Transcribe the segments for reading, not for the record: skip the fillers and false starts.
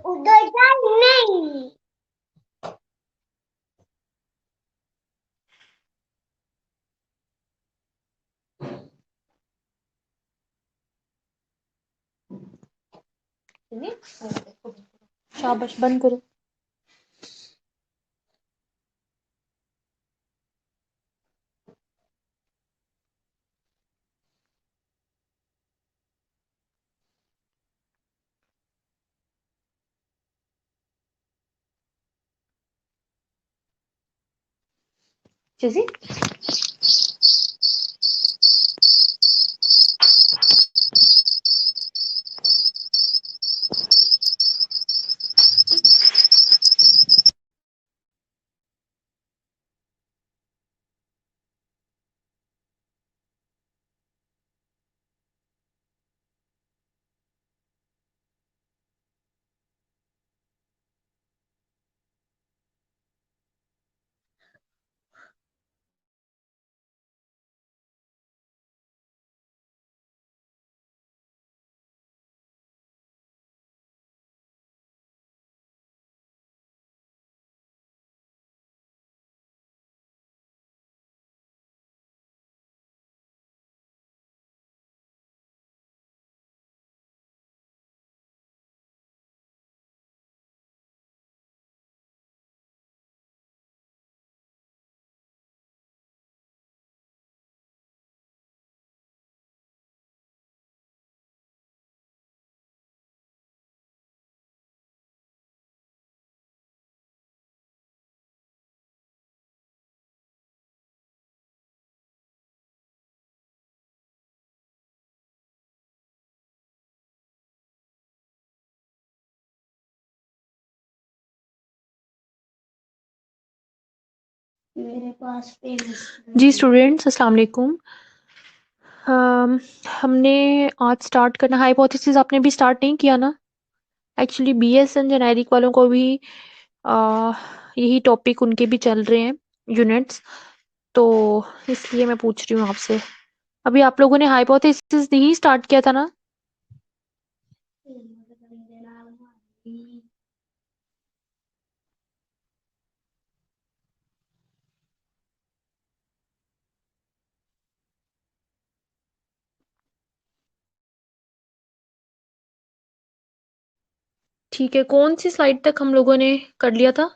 उधर जा नहीं। शाबाश, बंद करो। चीज़ी मेरे पास जी स्टूडेंट्स, अस्सलाम वालेकुम। हमने आज स्टार्ट करना, हाइपोथेसिस आपने भी स्टार्ट नहीं किया ना? एक्चुअली बीएसएन जेनेरिक वालों को भी अ, यही टॉपिक उनके भी चल रहे हैं यूनिट्स, तो इसलिए मैं पूछ रही हूँ आपसे। अभी आप लोगों ने हाइपोथेसिस नहीं स्टार्ट किया था ना? ठीक है, कौन सी स्लाइड तक हम लोगों ने कर लिया था?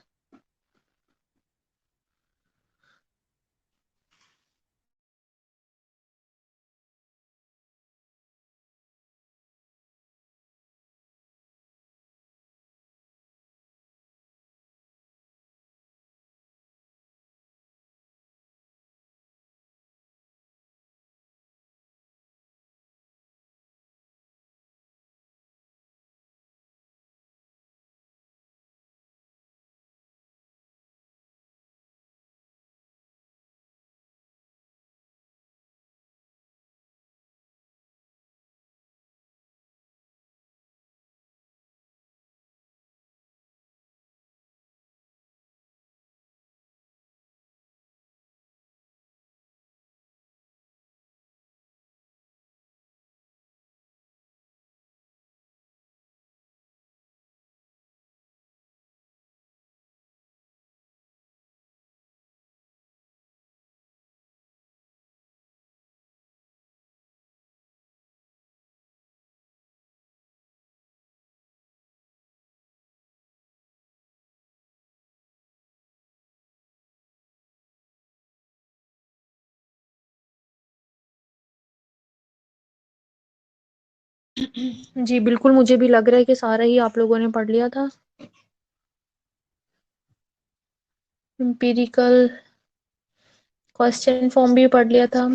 जी बिल्कुल, मुझे भी लग रहा है कि सारा ही आप लोगों ने पढ़ लिया था। एम्पिरिकल क्वेश्चन फॉर्म भी पढ़ लिया था।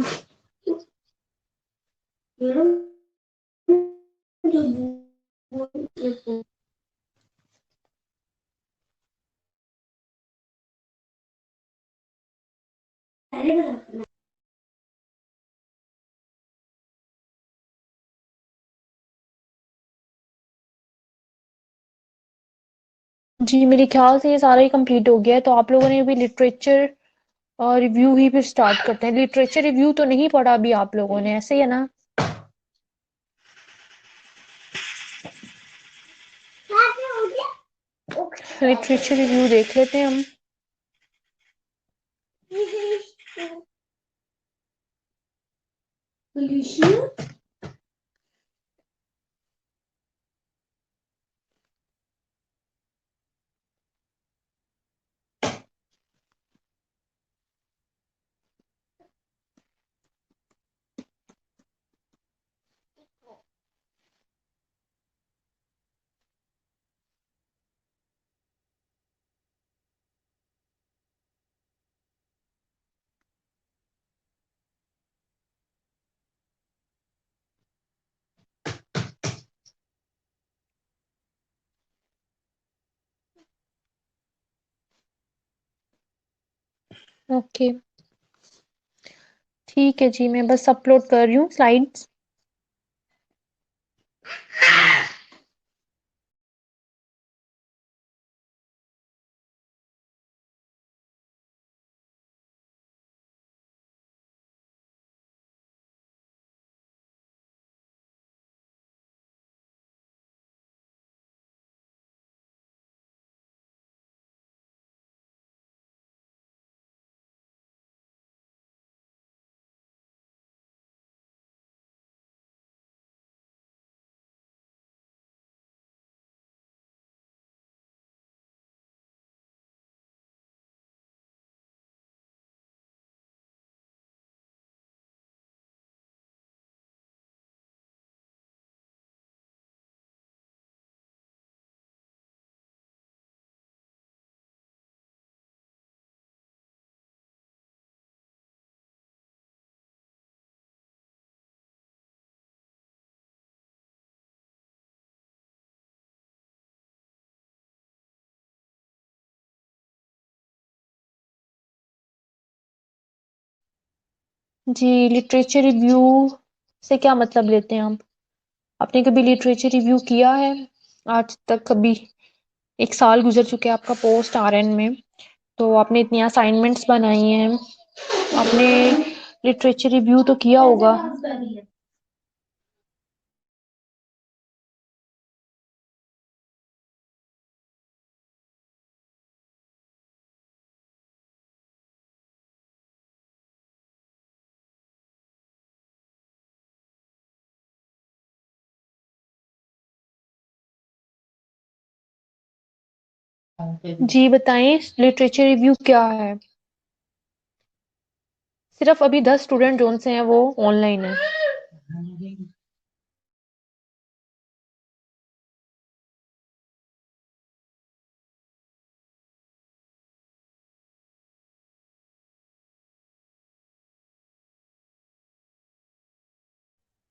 जी, मेरे ख्याल से ये सारा ही कंप्लीट हो गया है, तो आप लोगों ने अभी लिटरेचर रिव्यू ही फिर स्टार्ट करते हैं। लिटरेचर रिव्यू तो नहीं पढ़ा अभी आप लोगों ने, ऐसे ही है ना? लिटरेचर रिव्यू देख लेते हैं हम। ओके, ठीक है जी, मैं बस अपलोड कर रही हूँ स्लाइड्स। जी, लिटरेचर रिव्यू से क्या मतलब लेते हैं आप? आपने कभी लिटरेचर रिव्यू किया है आज तक कभी? 1 साल गुजर चुके हैं आपका पोस्ट आरएन में, तो आपने इतनी असाइनमेंट्स बनाई हैं, आपने लिटरेचर रिव्यू तो किया होगा। जी बताएं, लिटरेचर रिव्यू क्या है? सिर्फ अभी 10 स्टूडेंट जोन से हैं वो ऑनलाइन है।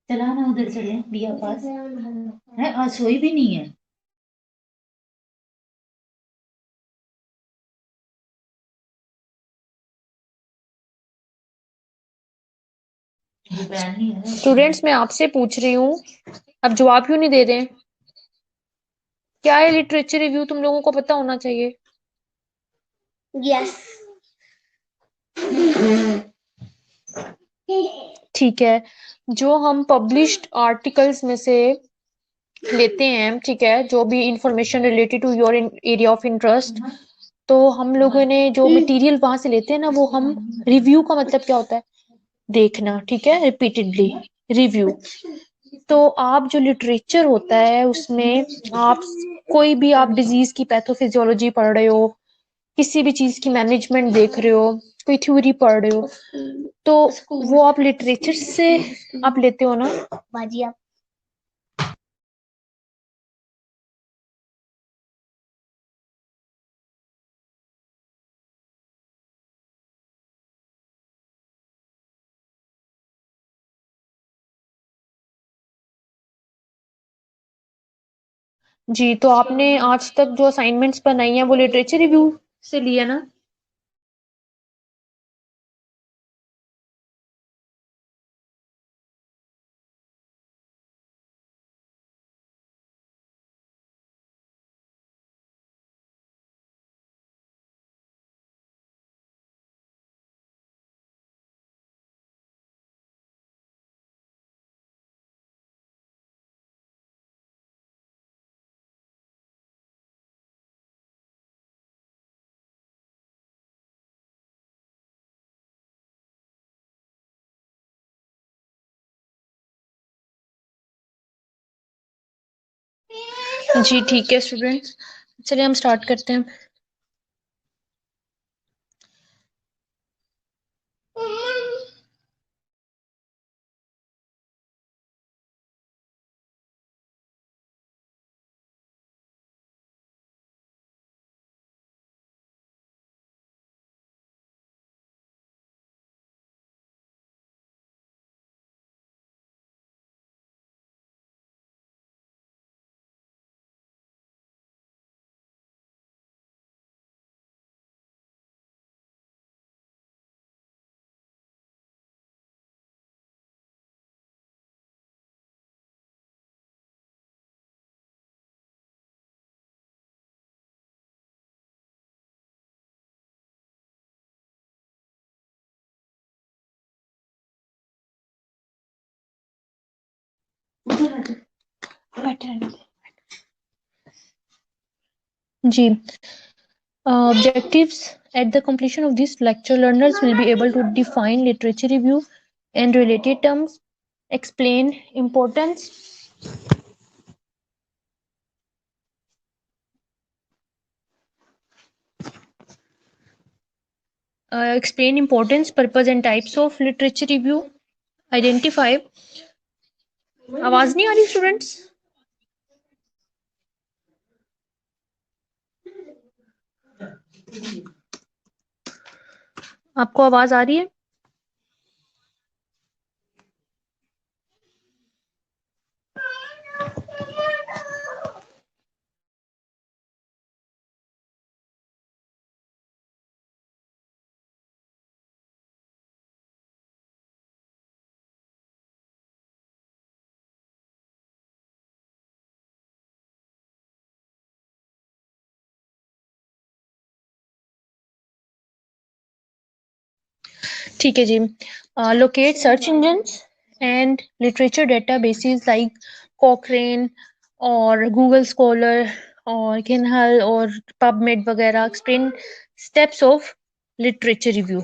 चला ना उधर चले बिया पास है, आज सोई भी नहीं है। दोपहर नहीं है। स्टूडेंट्स मैं आपसे पूछ रही हूँ, अब जवाब क्यों नहीं दे रहे हैं? क्या है लिटरेचर रिव्यू, तुम लोगों को पता होना चाहिए। यस। ठीक है, जो हम पब्लिश्ड आर्टिकल्स में से लेते हैं, ठीक है, जो भी information related to your area of interest, तो हम लोगों ने जो मटेरियल वहां से लेते हैं ना, वो हम रिव्यू का मतलब क्या होता है? देखना, ठीक है, रिपीटेडली रिव्यू। तो आप जो लिटरेचर होता है उसमें आप कोई भी आप डिजीज की पैथोफिजियोलॉजी पढ़ रहे हो, किसी भी चीज की मैनेजमेंट देख रहे हो, कोई थ्योरी पढ़ रहे हो, तो वो आप लिटरेचर से आप लेते हो ना। बाजी आप। जी, तो आपने आज तक जो असाइनमेंट्स बनाई हैं वो लिटरेचर रिव्यू से लिया ना? जी ठीक है स्टूडेंट्स, चलिए हम स्टार्ट करते हैं। जी, objectives at the completion of this lecture, learners will be able to define literature review and related terms, explain importance, purpose and types of literature review, identify। आवाज नहीं आ रही स्टूडेंट्स? आपको आवाज आ रही है? ठीक है जी। Locate search engines and literature databases like Cochrane और गूगल स्कॉलर और किनहल और पबमेड वगैरह। Explain steps of literature review.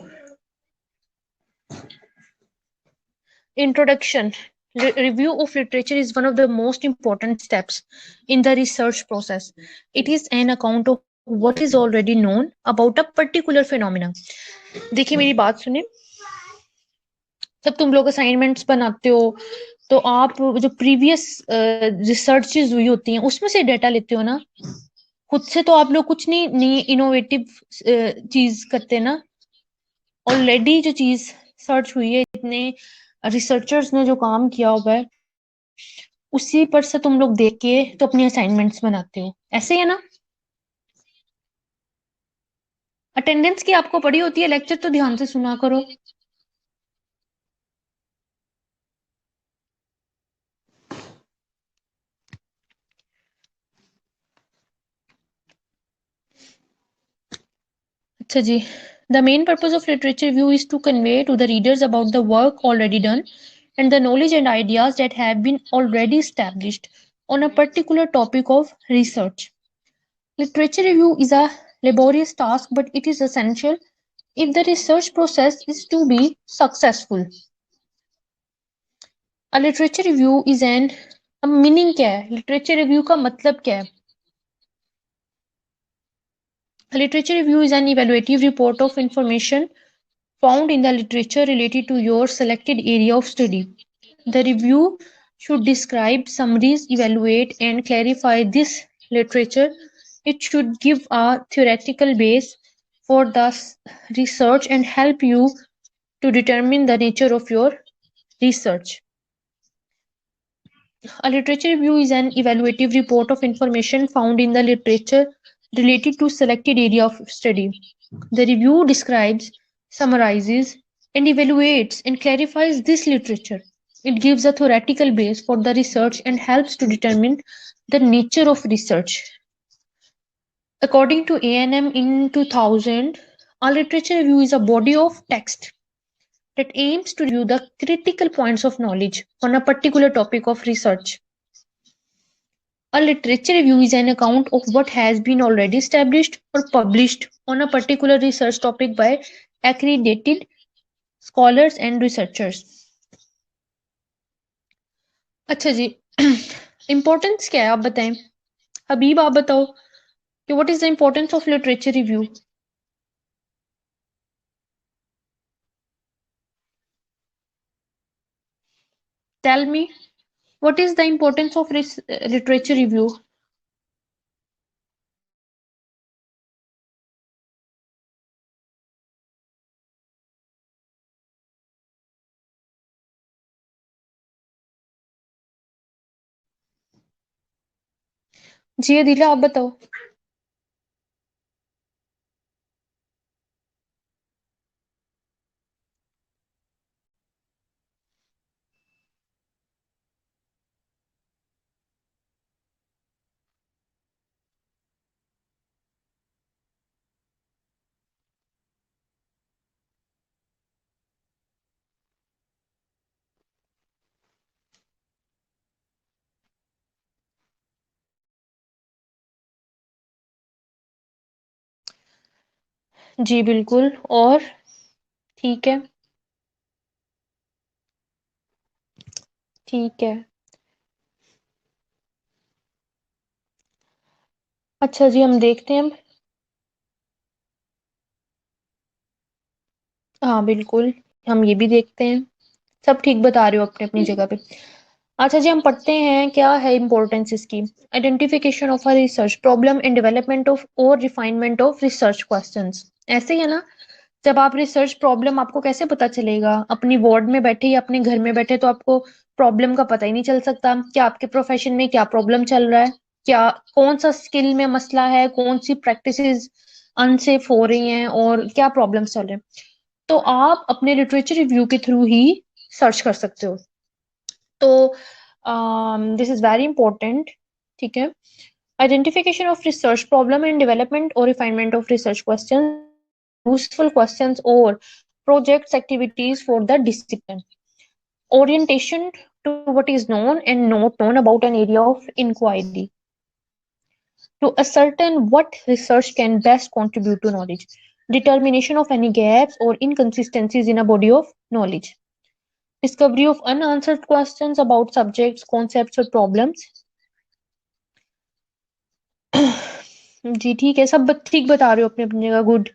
Introduction. Review of literature is one of the most important steps in the research process. It is an account of what is already known about a particular phenomena. देखिए मेरी बात सुने, जब तुम लोग assignments बनाते हो तो आप जो प्रीवियस रिसर्चेज हुई होती हैं उसमें से डेटा लेते हो ना, खुद से तो आप लोग कुछ नहीं इनोवेटिव चीज करते ना। ऑलरेडी जो चीज सर्च हुई है, इतने रिसर्चर्स ने जो काम किया हुआ है उसी पर से तुम लोग देख के तो अपनी असाइनमेंट्स बनाते हो, ऐसे है ना। अटेंडेंस की आपको पड़ी होती है, लेक्चर तो ध्यान से सुना करो। अच्छा जी। The main purpose of literature review is to convey to the readers about the work already done and the knowledge and ideas that have been already established on a particular topic of research. Literature review is a laborious task, but it is essential if the research process is to be successful. A literature review is an a meaning क्या है? Literature review का मतलब क्या है? A literature review is an evaluative report of information found in the literature related to your selected area of study. The review should describe, summaries, evaluate, and clarify this literature. It should give a theoretical base for the research and help you to determine the nature of your research. A literature review is an evaluative report of information found in the literature related to selected area of study. The review describes, summarizes, and evaluates and clarifies this literature. It gives a theoretical base for the research and helps to determine the nature of research. According to A&M in 2000, a literature review is a body of text that aims to review the critical points of knowledge on a particular topic of research. A literature review is an account of what has been already established or published on a particular research topic by accredited scholars and researchers. अच्छा जी, importance क्या है आप बताएं? हबीब आप बताओ कि what is the importance of literature review? Tell me what is the importance of literature review? जी अदीला आप बताओ। जी बिल्कुल। और ठीक है, ठीक है। अच्छा जी, हम देखते हैं। हाँ बिल्कुल, हम ये भी देखते हैं। सब ठीक बता रहे हो अपनी अपनी जगह पे। अच्छा जी, हम पढ़ते हैं क्या है इम्पोर्टेंस इसकी। Identification of a research problem and development of और रिफाइनमेंट ऑफ रिसर्च क्वेश्चंस। ऐसे ही है ना, जब आप रिसर्च प्रॉब्लम, आपको कैसे पता चलेगा? अपनी वार्ड में बैठे या अपने घर में बैठे तो आपको प्रॉब्लम का पता ही नहीं चल सकता कि आपके प्रोफेशन में क्या प्रॉब्लम चल रहा है, क्या कौन सा स्किल में मसला है, कौन सी प्रैक्टिसेस अनसेफ हो रही हैं और क्या प्रॉब्लम्स चल रहे हैं। तो आप अपने लिटरेचर रिव्यू के थ्रू ही सर्च कर सकते हो। तो दिस इज वेरी इंपॉर्टेंट। ठीक है। Identification of research problem and development और refinement of research question, useful questions और projects activities for the discipline. Orientation to what is known and not known about an area of inquiry. To ascertain what research can best contribute to knowledge. Determination of any gaps or inconsistencies in a body of knowledge. Discovery of unanswered questions about subjects, concepts or problems. जी ठीक है, सब ठीक बता रहे हो अपने अपनी जगह, गुड।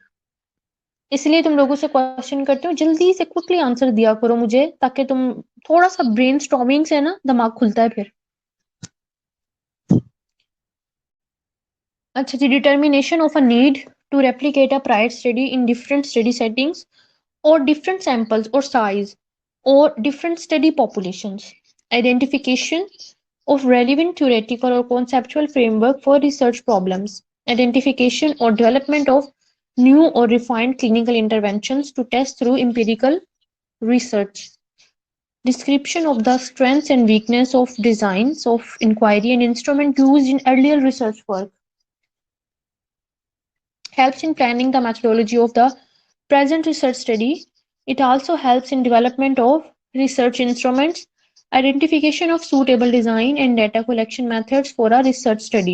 इसलिए तुम लोगों से क्वेश्चन करते हो, जल्दी से क्विकली आंसर दिया करो मुझे, ताकि तुम थोड़ा सा ब्रेन स्टॉर्मिंग से ना दिमाग खुलता है फिर। अच्छा जी, determination of a need to replicate a prior study in different study settings और डिफरेंट सैंपल्स और साइज और different study populations. Identification of relevant theoretical or conceptual framework for research problems, identification or development of new or refined clinical interventions to test through empirical research, description of the strengths and weakness of designs of inquiry and instrument used in earlier research work, helps in planning the methodology of the present research study. It also helps in development of research instruments, identification of suitable design and data collection methods for a research study,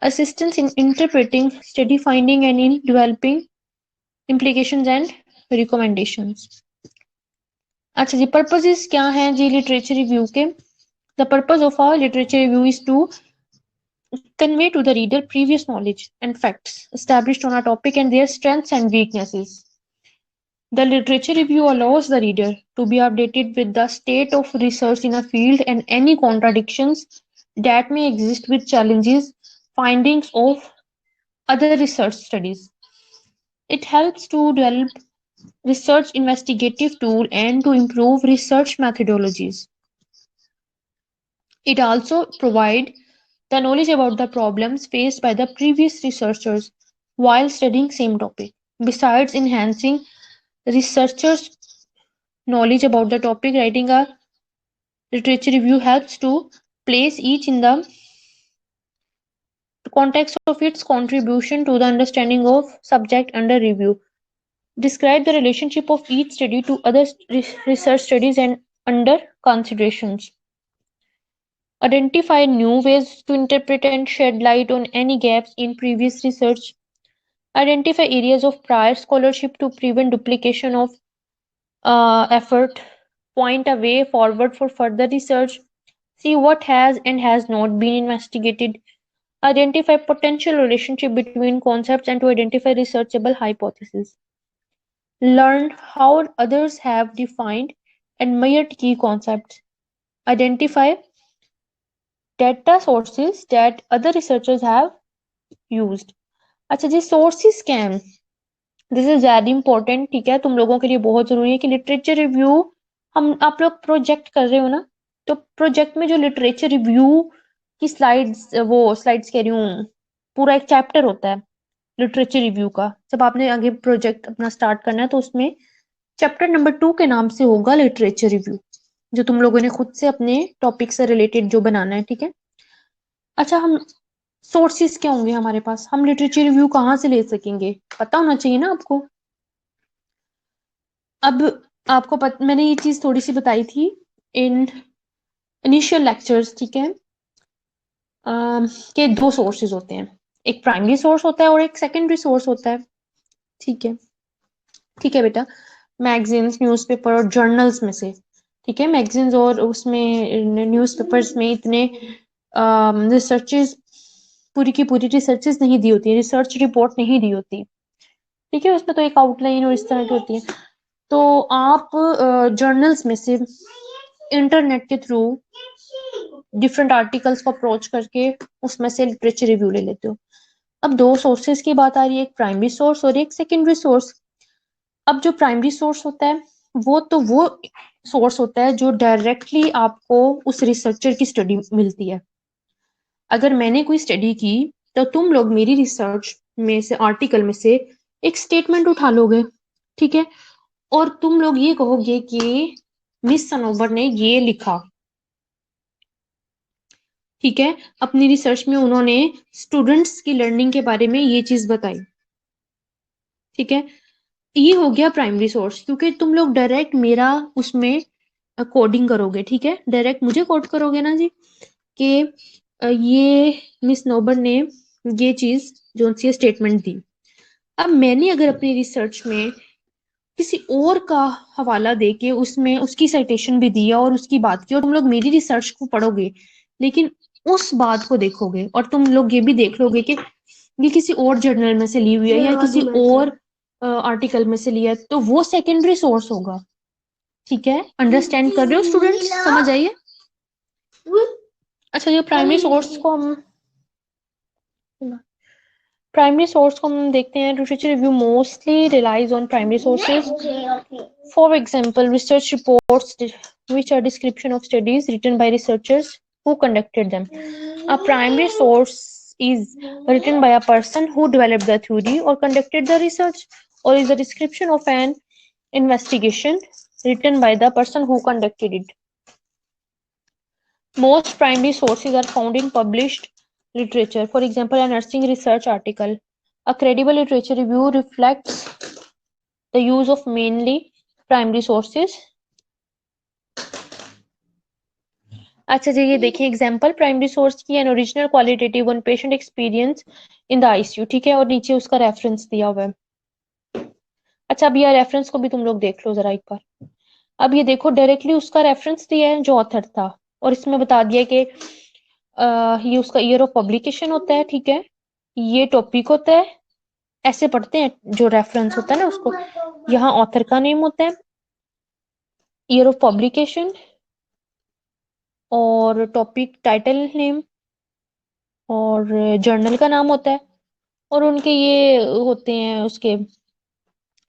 assistance in interpreting study finding and in developing implications and recommendations. अच्छा जी, purposes क्या हैं जी literature review के? The purpose of our literature review is to convey to the reader previous knowledge and facts established on a topic and their strengths and weaknesses. The literature review allows the reader to be updated with the state of research in a field and any contradictions that may exist with challenges, findings of other research studies. It helps to develop research investigative tool and to improve research methodologies. It also provides the knowledge about the problems faced by the previous researchers while studying same topic. Besides enhancing researchers' knowledge about the topic, writing a literature review helps to place each in the context of its contribution to the understanding of subject under review. Describe the relationship of each study to other research studies and under considerations. Identify new ways to interpret and shed light on any gaps in previous research. Identify areas of prior scholarship to prevent duplication of effort. Point a way forward for further research. See what has and has not been investigated. Identify potential relationship between concepts and to identify researchable hypotheses. Learn how others have defined and measured key concepts. Identify data sources that other researchers have used. अच्छा जी, sources क्या हैं? This is very important, ठीक है, तुम लोगों के लिए बहुत जरूरी है कि लिटरेचर रिव्यू, आप लोग प्रोजेक्ट कर रहे हो ना, तो प्रोजेक्ट में जो लिटरेचर रिव्यू की स्लाइड्स, वो स्लाइड्स कह रही हूँ, पूरा एक चैप्टर होता है लिटरेचर रिव्यू का। जब आपने आगे प्रोजेक्ट अपना स्टार्ट करना है तो उसमें चैप्टर नंबर 2 के नाम से होगा लिटरेचर रिव्यू, जो तुम लोगों ने खुद से अपने टॉपिक से रिलेटेड जो बनाना है, ठीक है। अच्छा, हम सोर्सेस क्या होंगे हमारे पास, हम लिटरेचर रिव्यू कहाँ से ले सकेंगे, पता होना चाहिए ना आपको। अब आपको मैंने ये चीज थोड़ी सी बताई थी इन इनिशियल लेक्चर्स, ठीक है, के दो सोर्सेज होते हैं, एक प्राइमरी सोर्स होता है और एक सेकेंडरी सोर्स होता है, ठीक है। ठीक है बेटा, मैगजीन्स, न्यूज़पेपर और जर्नल्स में से, ठीक है, मैगजीन्स और उसमें न्यूज़पेपर्स में इतने रिसर्चेस, पूरी की पूरी रिसर्चेस नहीं दी होती है, रिसर्च रिपोर्ट नहीं दी होती, ठीक है, उसमें तो एक आउटलाइन और इस तरह की होती है। तो आप जर्नल्स में से इंटरनेट के थ्रू डिफरेंट आर्टिकल्स को अप्रोच करके उसमें से लिटरेचर रिव्यू ले लेते हो। अब दो सोर्सेज की बात आ रही है, एक प्राइमरी सोर्स और एक सेकेंडरी सोर्स। अब जो प्राइमरी सोर्स होता है वो सोर्स होता है जो डायरेक्टली आपको उस रिसर्चर की स्टडी मिलती है। अगर मैंने कोई स्टडी की तो तुम लोग मेरी रिसर्च में से, आर्टिकल में से एक स्टेटमेंट उठा लोगे, ठीक है, और तुम लोग ये कहोगे कि मिस सनोवर ने ये लिखा, ठीक है, अपनी रिसर्च में उन्होंने स्टूडेंट्स की लर्निंग के बारे में ये चीज बताई, ठीक है। ये हो गया प्राइमरी सोर्स, क्योंकि तुम लोग डायरेक्ट मेरा उसमें कोडिंग करोगे, ठीक है, डायरेक्ट मुझे कोड करोगे ना जी कि ये मिस नोबर ने ये चीज जो सी स्टेटमेंट दी। अब मैंने अगर अपनी रिसर्च में किसी और का हवाला देके उसमें उसकी साइटेशन भी दिया और उसकी बात की, और तुम लोग मेरी रिसर्च को पढ़ोगे लेकिन उस बात को देखोगे और तुम लोग ये भी देख लोगे कि ये किसी और जर्नल में से ली हुई है या किसी और आर्टिकल में से लिया है, तो वो सेकेंडरी सोर्स होगा, ठीक है। अंडरस्टैंड कर रहे हो स्टूडेंट्स, समझ आइए। अच्छा, ये प्राइमरी सोर्स को हम देखते हैं। Literature review mostly relies on primary sources. For example, research reports which are description of studies written by researchers who conducted them. A primary source is written by a person who developed the theory or conducted the research, or is a description of an investigation written by the person who conducted it. Most primary sources are found in published literature. For example, a nursing research article. A credible literature review reflects the use of mainly primary sources. अच्छा जी, ये देखिए example primary source की, an original qualitative on patient experience in the ICU, ठीक है, और नीचे उसका reference दिया हुआ है। अच्छा, अब ये रेफरेंस को भी तुम लोग देख लो जरा एक बार। अब ये देखो, डायरेक्टली उसका रेफरेंस दिया है जो ऑथर था, और इसमें बता दिया कि ये उसका ईयर ऑफ पब्लिकेशन होता है, ठीक है, ये टॉपिक होता है, ऐसे पढ़ते हैं जो रेफरेंस होता है ना उसको। यहाँ ऑथर का नेम होता है, ईयर ऑफ पब्लिकेशन और टॉपिक टाइटल नेम और जर्नल का नाम होता है, और उनके ये होते हैं, उसके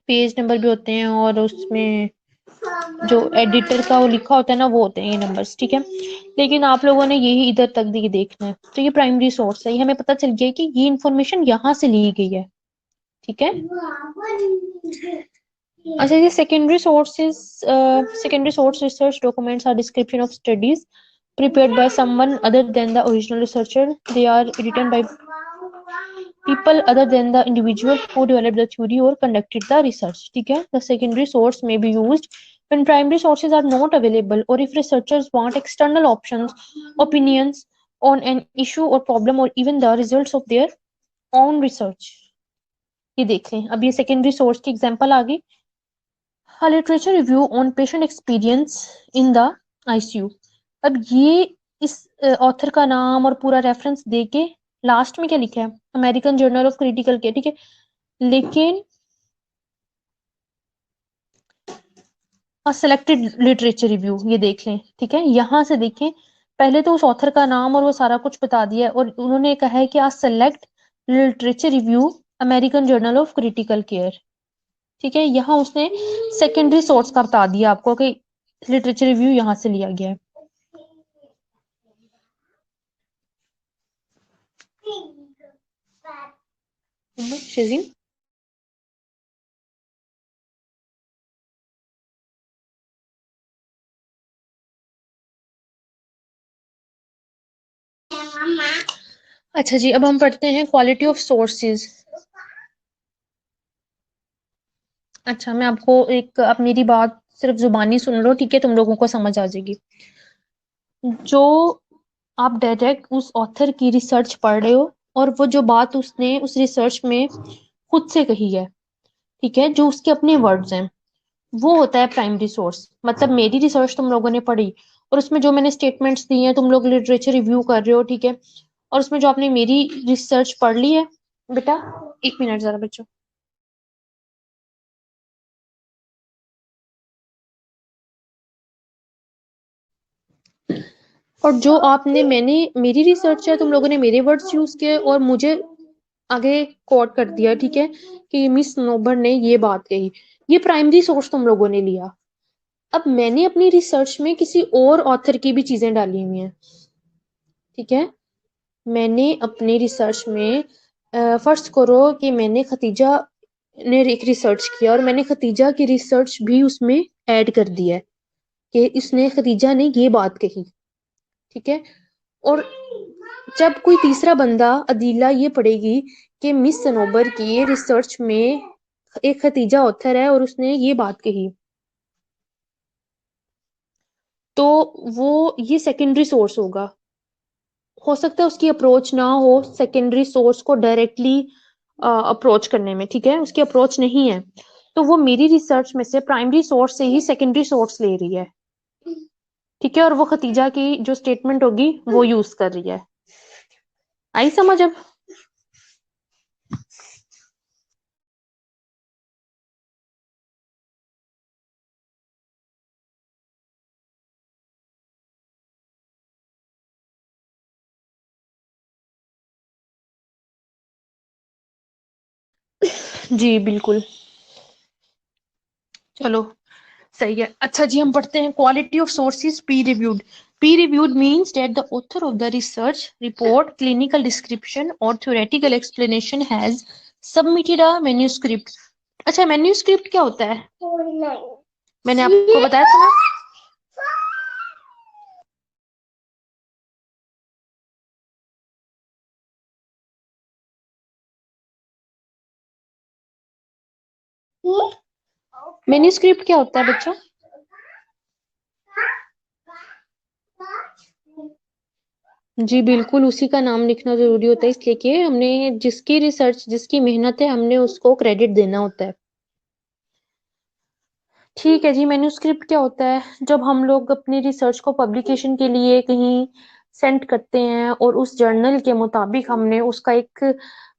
पेज नंबर भी होते हैं, और उसमें जो एडिटर का वो लिखा होता है ना, वो होते हैं ये नंबर्स, ठीक है। लेकिन आप लोगों ने यही इधर तक देखना है, तो ये प्राइमरी सोर्स है, ये हमें पता चल गया कि ये इंफॉर्मेशन यहाँ से ली गई है, ठीक है। अच्छा, ये secondary sources, secondary source research documents are description of studies prepared by someone other than the original researcher. They are written by people other than the individual who developed the theory or conducted the research, ठीक है। The secondary source may be used when primary sources are not available, or if researchers want external opinions on an issue or problem, or even the results of their own research. ये देख लें, अब ये secondary source की example आ गई। A literature review on patient experience in the ICU. अब ये इस ऑथर का नाम और पूरा रेफरेंस देके लास्ट में क्या लिखा है, American journal of critical care, ठीक है। लेकिन सेलेक्टेड लिटरेचर रिव्यू, ये देख लें, ठीक है। यहां से देखें, पहले तो उस ऑथर का नाम और वो सारा कुछ बता दिया है, और उन्होंने कहा है कि आज select literature review American journal of critical care, ठीक है। यहाँ उसने सेकेंडरी सोर्स का बता दिया आपको कि लिटरेचर रिव्यू यहाँ से लिया गया है। शेज़िन, अच्छा जी, अब हम पढ़ते हैं क्वालिटी ऑफ सोर्सेज। अच्छा, मैं आपको एक, आप मेरी बात सिर्फ जुबानी सुन लो, ठीक है, तुम लोगों को समझ आ जाएगी। जो आप डायरेक्ट उस ऑथर की रिसर्च पढ़ रहे हो, और वो जो बात उसने उस रिसर्च में खुद से कही है, ठीक है, जो उसके अपने वर्ड्स हैं, वो होता है प्राइमरी सोर्स। मतलब मेरी रिसर्च तुम लोगों ने पढ़ी, और उसमें जो मैंने स्टेटमेंट्स दी हैं, तुम लोग लिटरेचर रिव्यू कर रहे हो, ठीक है, और उसमें जो आपने मेरी रिसर्च पढ़ ली है, बेटा 1 मिनट जरा बच्चों, और जो आपने, मैंने मेरी रिसर्च है, तुम लोगों ने मेरे वर्ड्स यूज किए और मुझे आगे कोट कर दिया, ठीक है, कि मिस नोबर ने ये बात कही। ये प्राइमरी सोर्स तुम लोगों ने लिया। अब मैंने अपनी रिसर्च में किसी और ऑथर की भी चीजें डाली हुई हैं, ठीक है। मैंने अपनी रिसर्च में फर्स्ट करो कि मैंने खतीजा ने एक रिसर्च किया, और मैंने खतीजा की रिसर्च भी उसमें ऐड कर दिया है कि इसने, खतीजा ने ये बात कही, ठीक है। और जब कोई तीसरा बंदा अदीला ये पढ़ेगी कि मिस सनोबर की रिसर्च में एक खतीजा ऑथर है और उसने ये बात कही, तो वो ये सेकेंडरी सोर्स होगा। हो सकता है उसकी अप्रोच ना हो सेकेंडरी सोर्स को डायरेक्टली अप्रोच करने में, ठीक है, उसकी अप्रोच नहीं है, तो वो मेरी रिसर्च में से प्राइमरी सोर्स से ही सेकेंडरी सोर्स ले रही है, ठीक है, और वो खतीजा की जो स्टेटमेंट होगी वो यूज कर रही है। आई समझ अब? जी बिल्कुल, चलो सही है। अच्छा जी, हम पढ़ते हैं quality of sources peer reviewed. Peer reviewed means that the author of the research report, clinical description और theoretical explanation has submitted a manuscript. अच्छा, मैन्युस्क्रिप्ट क्या होता है? मैंने आपको बताया था ना। मैन्युस्क्रिप्ट क्या होता है बच्चों? जी बिल्कुल, उसी का नाम लिखना जरूरी होता है, इसलिए कि हमने जिसकी रिसर्च, जिसकी मेहनत है, हमने उसको क्रेडिट देना होता है। ठीक है जी, मैन्युस्क्रिप्ट क्या होता है? जब हम लोग अपनी रिसर्च को पब्लिकेशन के लिए कहीं सेंड करते हैं, और उस जर्नल के मुताबिक हमने उसका एक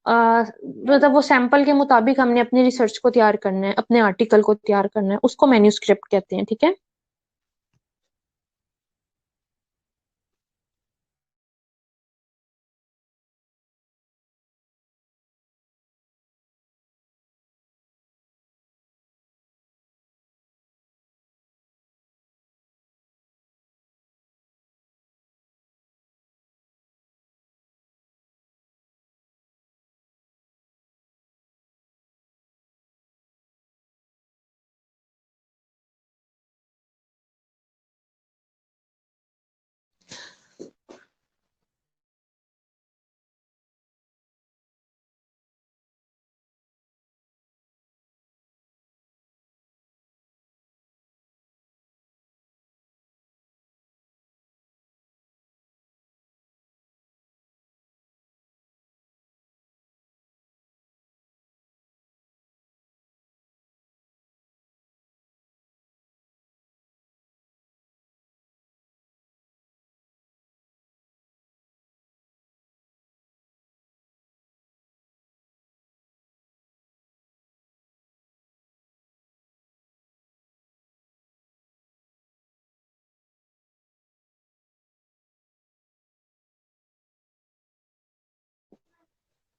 मतलब वो सैंपल के मुताबिक हमने अपनी रिसर्च को तैयार करना है, अपने आर्टिकल को तैयार करना है, उसको मैन्युस्क्रिप्ट कहते हैं, ठीक है।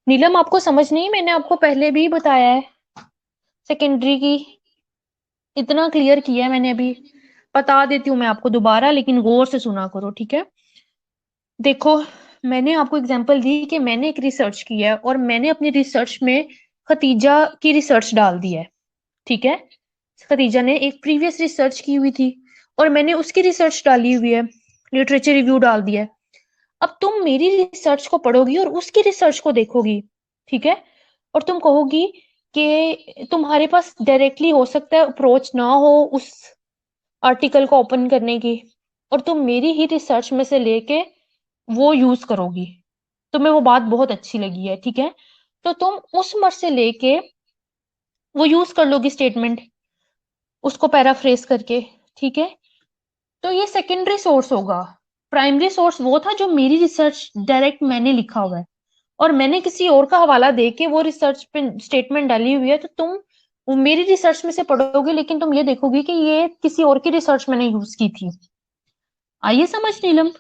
नीलम आपको समझ नहीं, मैंने आपको पहले भी बताया है सेकेंडरी की, इतना क्लियर किया है मैंने अभी, बता देती हूँ मैं आपको दोबारा, लेकिन गौर से सुना करो, ठीक है। देखो, मैंने आपको एग्जांपल दी कि मैंने एक रिसर्च किया है और मैंने अपनी रिसर्च में खतीजा की रिसर्च डाल दी है, ठीक है। खतीजा ने एक प्रीवियस रिसर्च की हुई थी और मैंने उसकी रिसर्च डाली हुई है, लिटरेचर रिव्यू डाल दिया है। अब तुम मेरी रिसर्च को पढ़ोगी और उसकी रिसर्च को देखोगी, ठीक है, और तुम कहोगी कि तुम्हारे पास डायरेक्टली हो सकता है अप्रोच ना हो उस आर्टिकल को ओपन करने की, और तुम मेरी ही रिसर्च में से लेके वो यूज करोगी, तुम्हें वो बात बहुत अच्छी लगी है, ठीक है, तो तुम उस मर से लेके वो यूज कर लोगी स्टेटमेंट, उसको पैराफ्रेज करके, ठीक है। तो ये सेकेंडरी सोर्स होगा। प्राइमरी सोर्स वो था जो मेरी रिसर्च डायरेक्ट मैंने लिखा हुआ है और मैंने किसी और का हवाला दे के वो रिसर्च पे स्टेटमेंट डाली हुई है, तो तुम वो मेरी रिसर्च में से पढ़ोगे, लेकिन तुम ये देखोगे कि ये किसी और की रिसर्च मैंने यूज की थी। आइए समझ नीलम।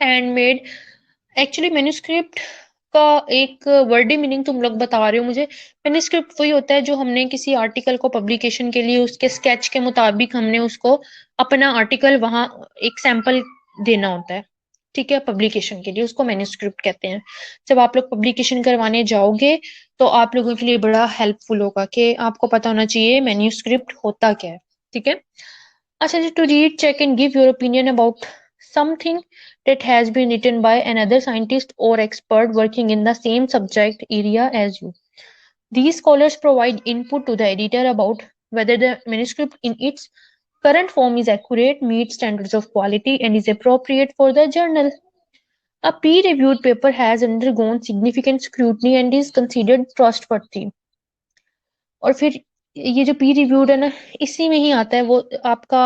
हैंडमेड, एक्चुअली मैन्युस्क्रिप्ट का एक वर्डी मीनिंग तुम लोग बता रहे हो मुझे। मैन्युस्क्रिप्ट वही होता है जो हमने किसी आर्टिकल को पब्लिकेशन के लिए उसके स्केच के मुताबिक हमने उसको अपना आर्टिकल वहां एक सैंपल देना होता है, ठीक है, पब्लिकेशन के लिए, उसको मैन्युस्क्रिप्ट कहते हैं। जब आप लोग पब्लिकेशन करवाने जाओगे तो आप लोगों के लिए बड़ा हेल्पफुल होगा कि आपको पता होना चाहिए मैन्युस्क्रिप्ट होता क्या है, ठीक है। अच्छा जी, to read, check and give your opinion about something that has been written by another scientist or expert working in the same subject area as you. These scholars provide input to the editor about whether the manuscript in its current form is accurate, meets standards of quality, and is appropriate for the journal. A peer-reviewed paper has undergone significant scrutiny and is considered trustworthy. और फिर ये जो पीर reviewed है ना, इसी में ही आता है वो आपका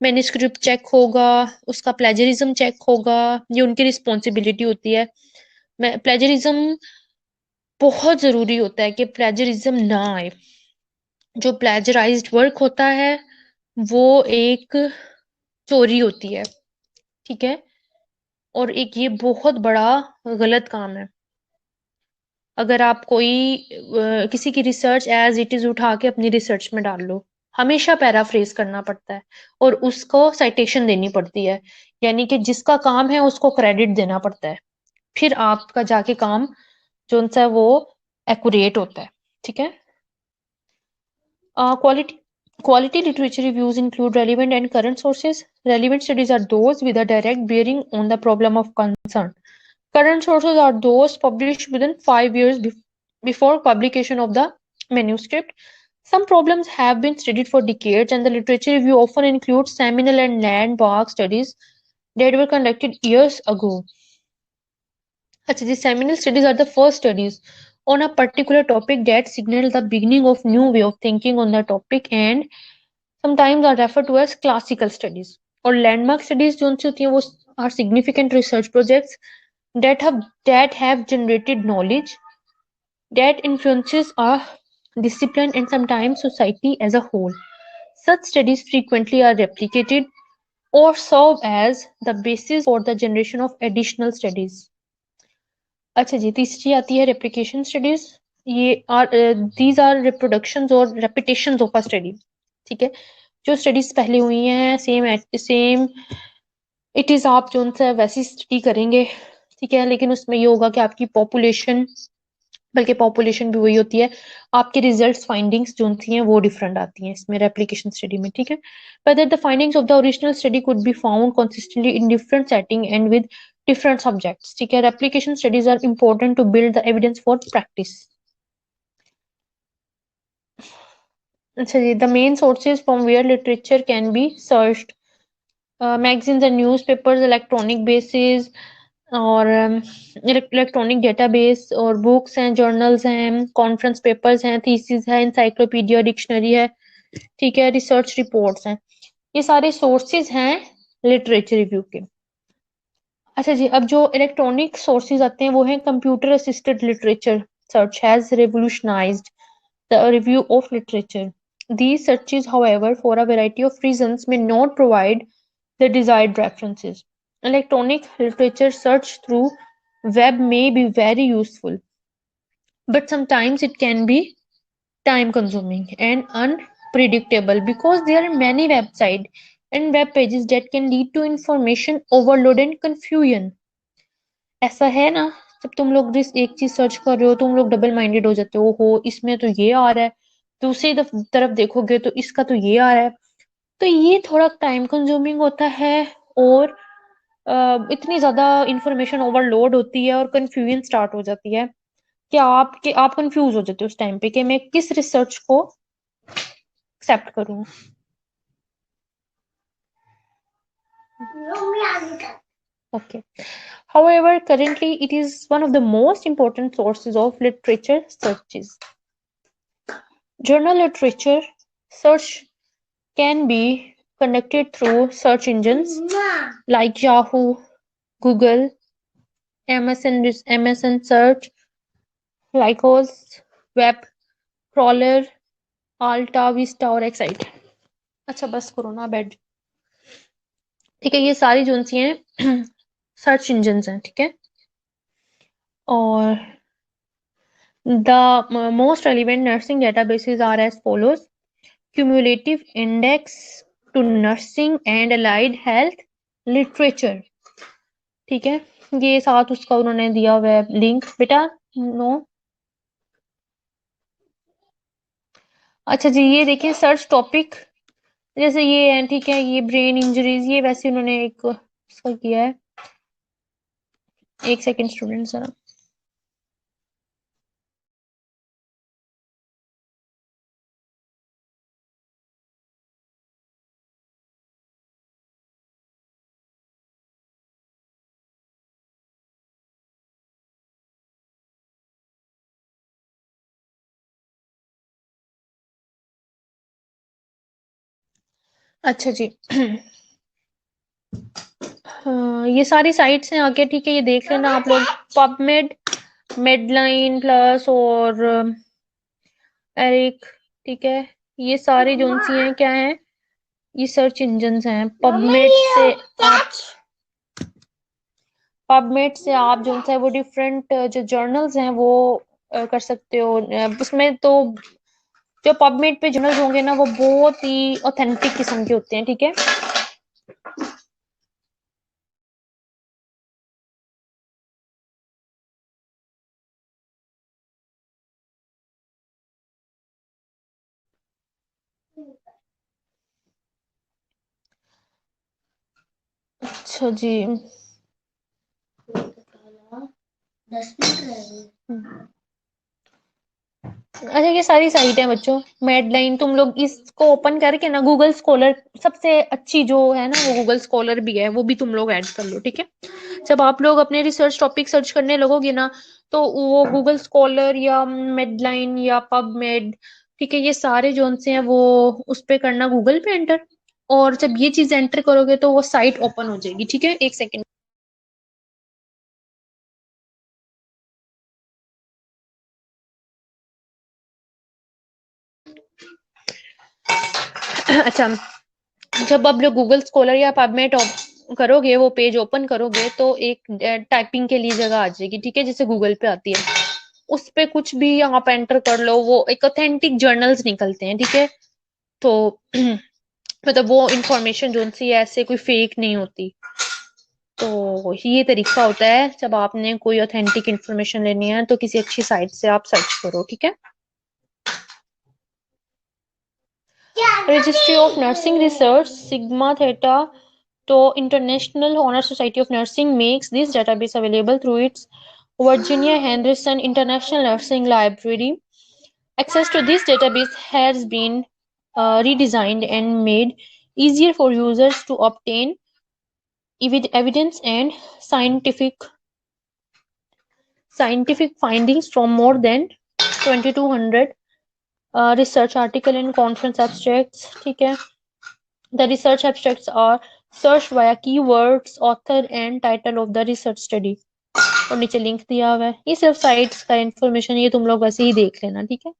मैन्युस्क्रिप्ट चेक होगा, उसका प्लेजरिज्म चेक होगा, ये उनकी रिस्पॉन्सिबिलिटी होती है। प्लेजरिज्म बहुत जरूरी होता है कि प्लेजरिज्म ना आए। जो प्लेजराइज्ड वर्क होता है वो एक चोरी होती है, ठीक है, और एक ये बहुत बड़ा गलत काम है। अगर आप कोई किसी की रिसर्च एज इट इज उठा के अपनी रिसर्च में डाल लो, हमेशा पैराफ्रेज करना पड़ता है और उसको साइटेशन देनी पड़ती है, यानी कि जिसका काम है उसको क्रेडिट देना पड़ता है, फिर आपका जाके काम जो सा वो एक्यूरेट होता है, ठीक है। Quality literature reviews include relevant and current sources. Relevant studies are those with a direct bearing on the problem of concern. Current sources are those published within 5 years before publication of the manuscript. Some problems have been studied for decades, and the literature review often includes seminal and landmark studies that were conducted years ago. Actually, seminal studies are the first studies on a particular topic that signal the beginning of new way of thinking on the topic and sometimes are referred to as classical studies. और landmark studies जो उनसे होती हैं वो are significant research projects that have generated knowledge that influences a discipline and sometimes society as a whole. Such studies frequently are replicated or serve as the basis for the generation of additional studies. अच्छा जी, तीसरी आती है replication studies. These are reproductions और repetitions of a study, ठीक है, जो studies पहले हुई हैं सेम इट इज आप जो सा वैसी स्टडी करेंगे, ठीक है, लेकिन उसमें ये होगा कि आपकी पॉपुलेशन, बल्कि पॉपुलेशन भी वही होती है, आपके रिजल्ट्स फाइंडिंग्स जो होती हैं वो डिफरेंट आती हैं इसमें रेप्लिकेशन स्टडी में, ठीक है। whether the findings of the original study could be found consistently in different setting and with different subjects, ठीक है। replication studies are important to build the evidence for practice. अच्छा जी, the main sources from where literature can be searched, magazines and newspapers, electronic bases और electronic database और books हैं, journals हैं, conference papers हैं, thesis है, encyclopedia, dictionary है, ठीक है, रिसर्च रिपोर्ट्स हैं, ये सारे सोर्सेज हैं लिटरेचर रिव्यू के। अच्छा जी, अब जो इलेक्ट्रॉनिक सोर्सेज आते हैं वो हैं computer assisted literature search has revolutionised the review of literature. These searches, however, for a variety of reasons, may not provide the desired references. Electronic literature search through web may be very useful, but sometimes it can be time consuming and unpredictable because there are many websites and web pages that can lead to information overload and confusion. ऐसा है ना, जब तुम लोग जिस एक चीज search कर रहे हो तुम लोग डबल माइंडेड हो जाते हो इसमें तो ये आ रहा है, दूसरी तरफ देखोगे तो इसका तो ये आ रहा है, तो ये थोड़ा टाइम कंज्यूमिंग होता है और इतनी ज्यादा इंफॉर्मेशन ओवरलोड होती है और कंफ्यूजन स्टार्ट हो जाती है कि आप कंफ्यूज हो जाते हो उस टाइम पे कि मैं किस रिसर्च को एक्सेप्ट करूं. Okay. However, currently it is one of the most important sources of literature searches. Journal literature search can be conducted through search engines like Yahoo, Google, MSN Search, Lycos, Web Crawler, Alta Vista और Excite. अच्छा बस करो ना bed. ठीक है, ये सारी जो सी हैं सर्च इंजन्स हैं, ठीक है. और the most relevant nursing databases are as follows: Cumulative Index to Nursing and Allied Health Literature. ठीक है, ये साथ उसका उन्होंने दिया हुआ है लिंक. बेटा नो. अच्छा जी, ये देखिए सर्च टॉपिक जैसे ये है, ठीक है, ये ब्रेन इंजरीज, ये वैसे उन्होंने एक इसका किया है. एक सेकंड स्टूडेंट जरा. अच्छा जी. हाँ, ये सारी साइट्स हैं आगे, ठीक है, ये देख लेना आप लोग. पबमेड, मेडलाइन प्लस और एरिक, ठीक है, ये सारी जो सी हैं क्या हैं, ये सर्च इंजन्स हैं. पबमेड से आप जो है वो डिफरेंट जो जर्नल्स हैं वो कर सकते हो. उसमें तो जो पबमेड पे जर्नल्स होंगे ना वो बहुत ही ऑथेंटिक किस्म के होते हैं, ठीक है. अच्छा जी. 10 मिनट रह गए. अच्छा, ये सारी साइट है बच्चों. मेडलाइन तुम लोग इसको ओपन करके ना गूगल स्कॉलर, सबसे अच्छी जो है ना वो गूगल स्कॉलर भी है, वो भी तुम लोग ऐड कर लो, ठीक है. जब आप लोग अपने रिसर्च टॉपिक सर्च करने लगोगे ना तो वो गूगल स्कॉलर या मेडलाइन या पबमेड, ठीक है, ये सारे जो से हैं वो उस पे करना गूगल पे एंटर. और जब ये चीज एंटर करोगे तो वो साइट ओपन हो जाएगी, ठीक है. एक सेकेंड. अच्छा, जब आप लोग गूगल स्कॉलर या पबमेड करोगे, वो पेज ओपन करोगे तो एक टाइपिंग के लिए जगह आ जाएगी, ठीक है, जैसे गूगल पे आती है. उस पे कुछ भी आप एंटर कर लो, वो एक ऑथेंटिक जर्नल्स निकलते हैं, ठीक है. तो मतलब वो इंफॉर्मेशन जो सी है ऐसे कोई फेक नहीं होती. तो ये तरीका होता है जब आपने कोई ऑथेंटिक इंफॉर्मेशन लेनी है तो किसी अच्छी साइट से आप सर्च करो, ठीक है. Registry of Nursing Research, Sigma Theta Tau International Honor Society of Nursing makes this database available through its Virginia Henderson International Nursing Library. Access to this database has been redesigned and made easier for users to obtain evidence and scientific findings from more than 2200 research article and conference abstracts, ठीक है. The research abstracts are searched via keywords, author and title of the research study. और नीचे link दिया हुआ है. ये सिर्फ sites का इंफॉर्मेशन, ये तुम लोग वैसे ही देख लेना, ठीक है.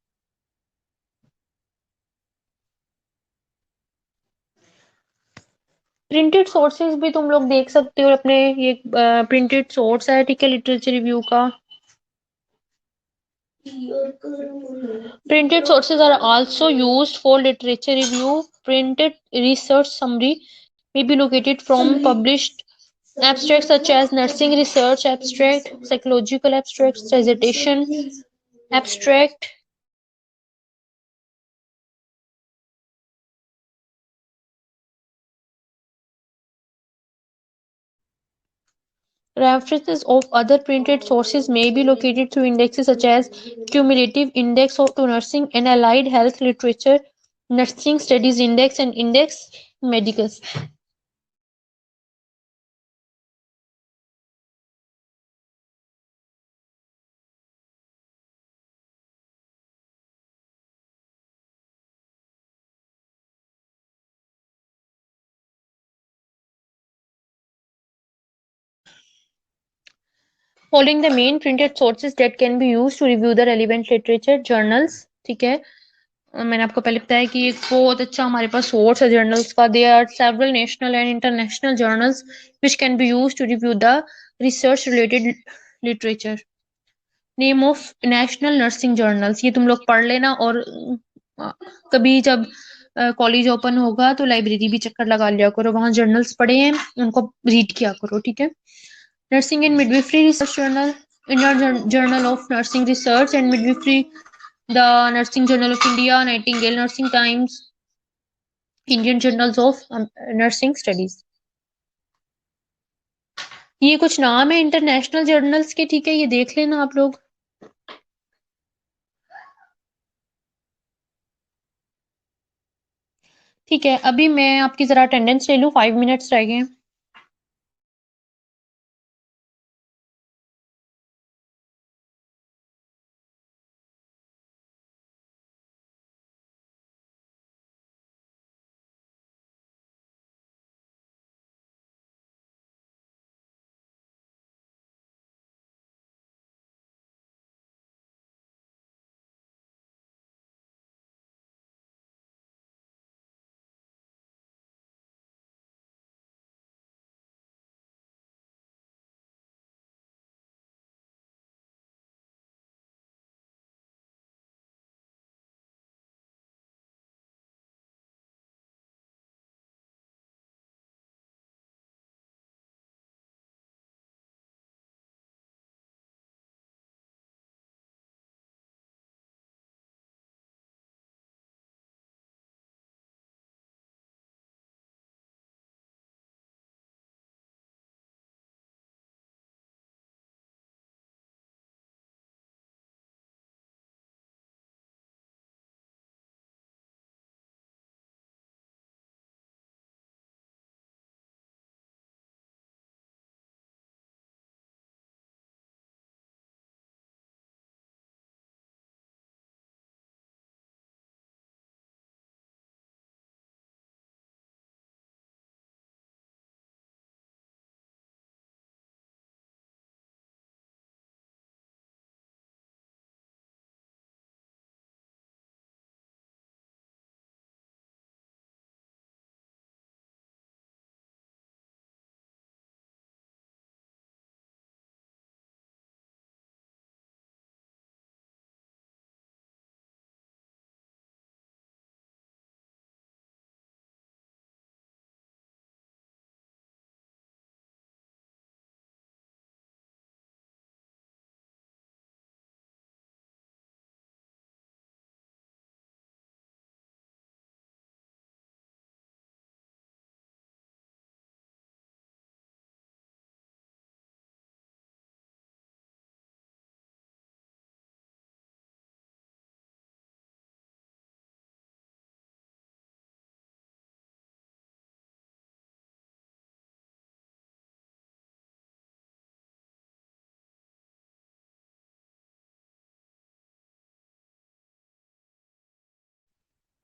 प्रिंटेड सोर्सेज भी तुम लोग देख सकते हो अपने, ये प्रिंटेड सोर्स है, ठीक है, लिटरेचर रिव्यू का। Printed sources are also used for literature review. Printed research summary may be located from published abstracts such as nursing research abstract, psychological abstracts, dissertation abstract. References of other printed sources may be located through indexes such as Cumulative Index to Nursing and Allied Health Literature, Nursing Studies Index, and Index Medicus. Following the main printed sources that can be used to review the relevant literature, journals, ठीक है, मैंने आपको पहले बताया कि एक बहुत अच्छा हमारे पास सोर्स है जर्नल्स का. There are several national and international journals which can be used to review the research related literature. Name of national nursing journals, ये तुम लोग पढ़ लेना, और कभी जब कॉलेज ओपन होगा तो लाइब्रेरी भी चक्कर लगा लिया करो, वहां जर्नल्स पढ़े हैं उनको रीड किया करो, ठीक है. Nursing and Midwifery Research Journal, Indian Journal of Nursing Research and Midwifery, the Nursing Journal of India, Nightingale Nursing Times, Indian Journals of Nursing Studies. ये कुछ नाम है इंटरनेशनल जर्नल्स के, ठीक है, ये देख लेना आप लोग. ठीक है, अभी मैं आपकी जरा अटेंडेंस ले लूं, 5 मिनट्स रह गए हैं.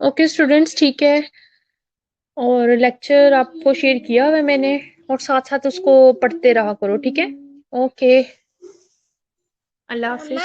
ओके स्टूडेंट्स, ठीक है, और लेक्चर आपको शेयर किया हुआ है मैंने, और साथ साथ उसको पढ़ते रहा करो, ठीक है. ओके, अल्लाह हाफिज.